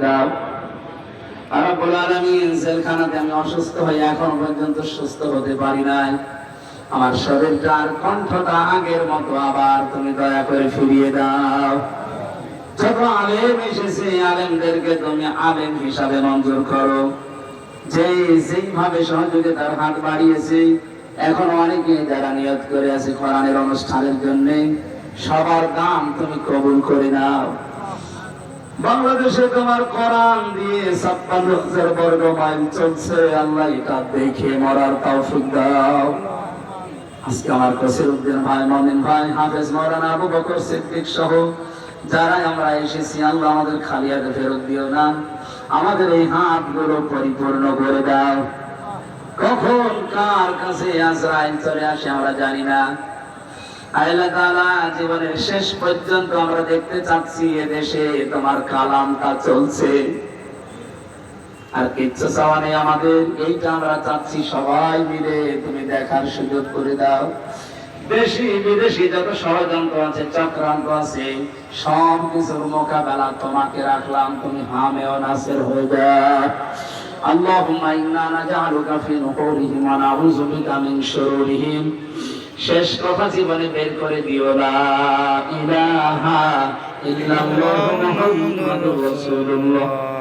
দাও। রব্বুল আলামিন, জেলখানাতে আমি অসুস্থ হয়ে এখনো পর্যন্ত সুস্থ হতে পারি নাই। আমার শরীরটা আর কণ্ঠটা আগের মতো আবার তুমি দয়া করে ফিরিয়ে দাও। যত আলেম এসেছে, আলেমদেরকে তুমি আলেম হিসাবে মঞ্জুর করো। যেইভাবে সহযোগিতার হাত বাড়িয়েছে, এখন অনেকে যারা নিয়ত করে আছে কোরআনের অনুষ্ঠানের জন্য, সবার দান তুমি কবুল করে নাও। বাংলাদেশে তোমার কোরআন দিয়ে 56,000 বর্গ মাইল চলছে, আল্লাহ এটা দেখে মরার তৌফিক দাও। আজকে আমার কসিরউদ্দিন ভাই, মমিন ভাই, হাফেজ মাওলানা আবু বকর সিদ্দিক সহ যারা আমরা এসেছি, আল্লাহ আমাদের খালি হাতে ফেরত দিও না। আমাদের এই হাতগুলো পরিপূর্ণ করে দাও। কখন কার কাছে আজরাইল চলে আসে আমরা জানি না। আল্লাহ তাআলা, জীবনের শেষ পর্যন্ত আমরা দেখতে চাচ্ছি এদেশে তোমার কালামটা চলছে, আর কিচ্ছু চাওয়া নেই আমাদের। এইটা আমরা চাচ্ছি সবাই মিলে তুমি দেখার সুযোগ করে দাও। দেশি বিদেশি যত ষড়যন্ত্র আছে, চক্রান্ত আছে, সব কিছুর মোকাবেলা তোমাকে রাখলাম, তুমি হামেও নাসির হয়ে যাও। আল্লাহুম্মা ইন্না নাজআলুকা ফি নুহুরিহিম ওয়া নাউযু বিকা মিন শুরুরিহিম। শেষ কথা জীবনে বের করে দিও, লা ইলাহা ইল্লাল্লাহু মুহাম্মাদুর রাসূলুল্লাহ।